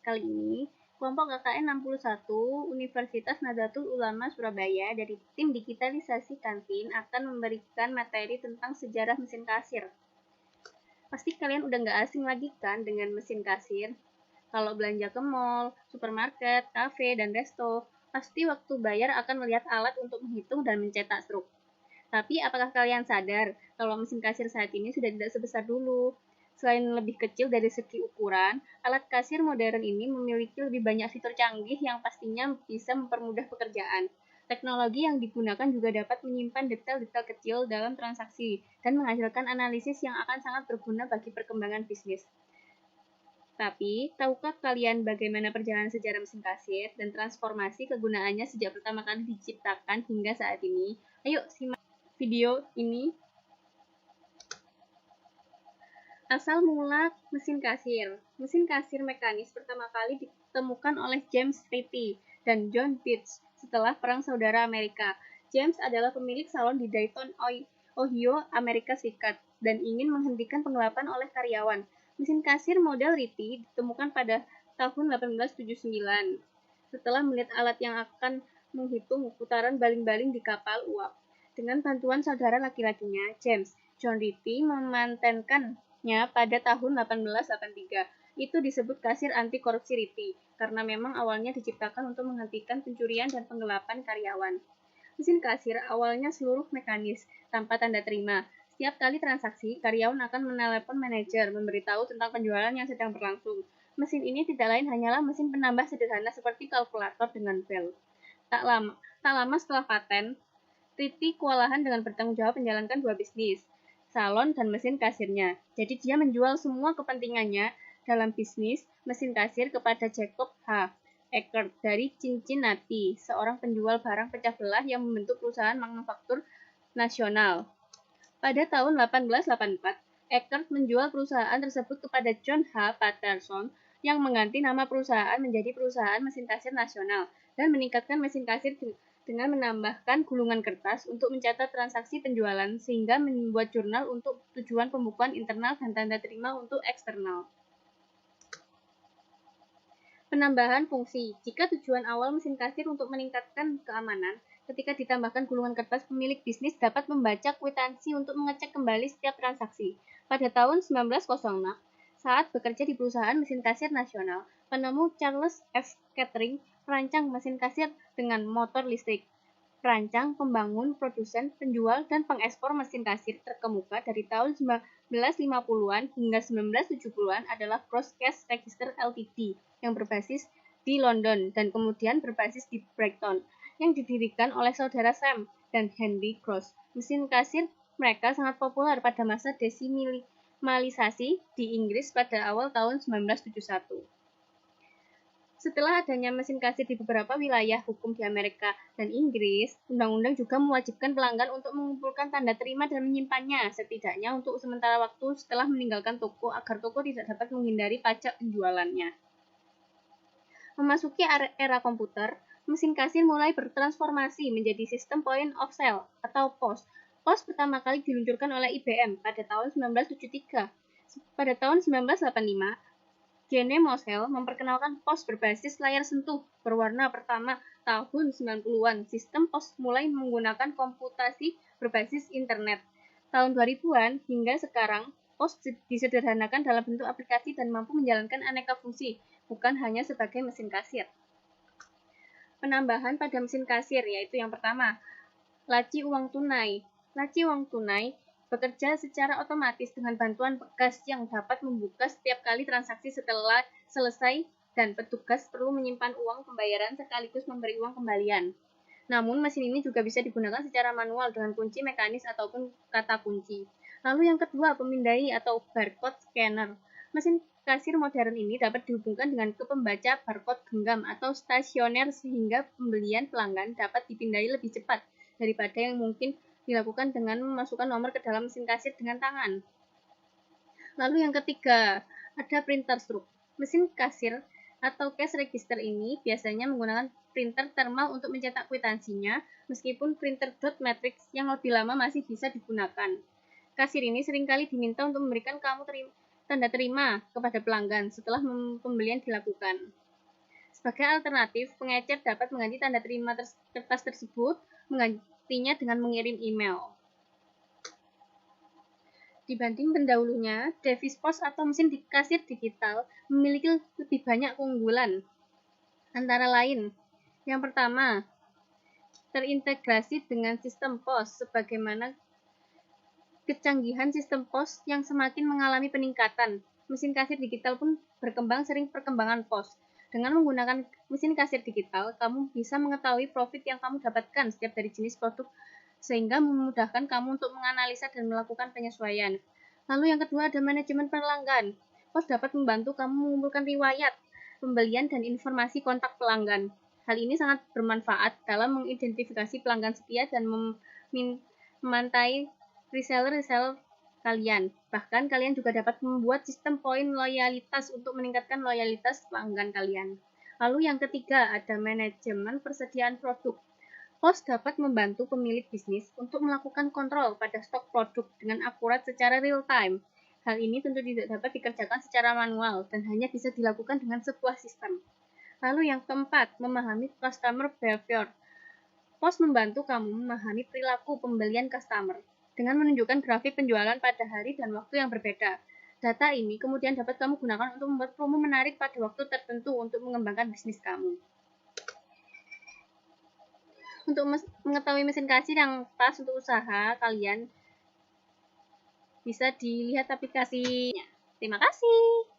Kali ini, kelompok KKN 61 Universitas Nahdlatul Ulama Surabaya dari tim digitalisasi kantin akan memberikan materi tentang sejarah mesin kasir. Pasti kalian udah nggak asing lagi kan dengan mesin kasir? Kalau belanja ke mall, supermarket, kafe, dan resto, pasti waktu bayar akan melihat alat untuk menghitung dan mencetak struk. Tapi apakah kalian sadar kalau mesin kasir saat ini sudah tidak sebesar dulu? Selain lebih kecil dari segi ukuran, alat kasir modern ini memiliki lebih banyak fitur canggih yang pastinya bisa mempermudah pekerjaan. Teknologi yang digunakan juga dapat menyimpan detail-detail kecil dalam transaksi dan menghasilkan analisis yang akan sangat berguna bagi perkembangan bisnis. Tapi, tahukah kalian bagaimana perjalanan sejarah mesin kasir dan transformasi kegunaannya sejak pertama kali diciptakan hingga saat ini? Ayo simak video ini. Asal mula mesin kasir. Mesin kasir mekanis pertama kali ditemukan oleh James Ritchie dan John Bates setelah Perang Saudara Amerika. James adalah pemilik salon di Dayton, Ohio, Amerika Serikat, dan ingin menghentikan penggelapan oleh karyawan. Mesin kasir model Ritchie ditemukan pada tahun 1879 setelah melihat alat yang akan menghitung putaran baling-baling di kapal uap. Dengan bantuan saudara laki-lakinya, James, John Ritchie mematenkannya pada tahun 1883. Itu disebut kasir anti korupsi Ritchie, karena memang awalnya diciptakan untuk menghentikan pencurian dan penggelapan karyawan. Mesin kasir awalnya seluruh mekanis, tanpa tanda terima. Setiap kali transaksi, karyawan akan menelepon manajer, memberitahu tentang penjualan yang sedang berlangsung. Mesin ini tidak lain hanyalah mesin penambah sederhana seperti kalkulator dengan bel. Tak lama setelah paten, Ritchie kewalahan dengan bertanggung jawab menjalankan dua bisnis, salon dan mesin kasirnya. Jadi dia menjual semua kepentingannya dalam bisnis mesin kasir kepada Jacob H. Eckert dari Cincinnati, seorang penjual barang pecah belah yang membentuk perusahaan manufaktur nasional. Pada tahun 1884, Eckert menjual perusahaan tersebut kepada John H. Patterson yang mengganti nama perusahaan menjadi Perusahaan Mesin Kasir Nasional dan meningkatkan mesin kasir dengan menambahkan gulungan kertas untuk mencatat transaksi penjualan sehingga membuat jurnal untuk tujuan pembukuan internal dan tanda terima untuk eksternal. Penambahan fungsi. Jika tujuan awal mesin kasir untuk meningkatkan keamanan, ketika ditambahkan gulungan kertas, pemilik bisnis dapat membaca kwitansi untuk mengecek kembali setiap transaksi. Pada tahun 1906, saat bekerja di perusahaan mesin kasir nasional, penemu Charles F. Kettering merancang mesin kasir dengan motor listrik. Perancang, pembangun, produsen, penjual, dan pengekspor mesin kasir terkemuka dari tahun 1950-an hingga 1970-an adalah Cross Cash Register Ltd yang berbasis di London dan kemudian berbasis di Brighton, yang didirikan oleh saudara Sam dan Henry Cross. Mesin kasir mereka sangat populer pada masa desimalisasi di Inggris pada awal tahun 1971. Setelah adanya mesin kasir di beberapa wilayah hukum di Amerika dan Inggris, undang-undang juga mewajibkan pelanggan untuk mengumpulkan tanda terima dan menyimpannya, setidaknya untuk sementara waktu setelah meninggalkan toko agar toko tidak dapat menghindari pajak penjualannya. Memasuki era komputer, mesin kasir mulai bertransformasi menjadi sistem point of sale atau POS. POS pertama kali diluncurkan oleh IBM pada tahun 1973. Pada tahun 1985, Gene Mosel memperkenalkan POS berbasis layar sentuh berwarna pertama tahun 90-an. Sistem POS mulai menggunakan komputasi berbasis internet. Tahun 2000-an hingga sekarang, POS disederhanakan dalam bentuk aplikasi dan mampu menjalankan aneka fungsi, bukan hanya sebagai mesin kasir. Penambahan pada mesin kasir yaitu yang pertama, laci uang tunai. Laci uang tunai bekerja secara otomatis dengan bantuan pegas yang dapat membuka setiap kali transaksi setelah selesai dan petugas perlu menyimpan uang pembayaran sekaligus memberi uang kembalian. Namun mesin ini juga bisa digunakan secara manual dengan kunci mekanis ataupun kata kunci. Lalu yang kedua, pemindai atau barcode scanner. Mesin kasir modern ini dapat dihubungkan dengan ke pembaca barcode genggam atau stasioner sehingga pembelian pelanggan dapat dipindai lebih cepat daripada yang mungkin dilakukan dengan memasukkan nomor ke dalam mesin kasir dengan tangan. Lalu yang ketiga, ada printer struk. Mesin kasir atau cash register ini biasanya menggunakan printer thermal untuk mencetak kwitansinya, meskipun printer dot matrix yang lebih lama masih bisa digunakan. Kasir ini seringkali diminta untuk memberikan tanda terima kepada pelanggan setelah pembelian dilakukan. Sebagai alternatif, pengecer dapat mengganti tanda terima kertas tersebut, menggantinya dengan mengirim email. Dibanding pendahulunya, Davis Post atau mesin kasir digital memiliki lebih banyak keunggulan. Antara lain, yang pertama, terintegrasi dengan sistem pos, sebagaimana kecanggihan sistem pos yang semakin mengalami peningkatan. Mesin kasir digital pun berkembang sering perkembangan pos. Dengan menggunakan mesin kasir digital, kamu bisa mengetahui profit yang kamu dapatkan setiap dari jenis produk, sehingga memudahkan kamu untuk menganalisa dan melakukan penyesuaian. Lalu yang kedua ada manajemen pelanggan. Pos dapat membantu kamu mengumpulkan riwayat pembelian dan informasi kontak pelanggan. Hal ini sangat bermanfaat dalam mengidentifikasi pelanggan setia dan memantai reseller kalian. Bahkan kalian juga dapat membuat sistem poin loyalitas untuk meningkatkan loyalitas pelanggan kalian. Lalu yang ketiga ada manajemen persediaan produk. Pos dapat membantu pemilik bisnis untuk melakukan kontrol pada stok produk dengan akurat secara real time. Hal ini tentu tidak dapat dikerjakan secara manual dan hanya bisa dilakukan dengan sebuah sistem. Lalu yang keempat, memahami customer behavior. Pos membantu kamu memahami perilaku pembelian customer dengan menunjukkan grafik penjualan pada hari dan waktu yang berbeda. Data ini kemudian dapat kamu gunakan untuk membuat promo menarik pada waktu tertentu untuk mengembangkan bisnis kamu. Untuk mengetahui mesin kasir yang pas untuk usaha kalian, bisa dilihat aplikasinya. Terima kasih.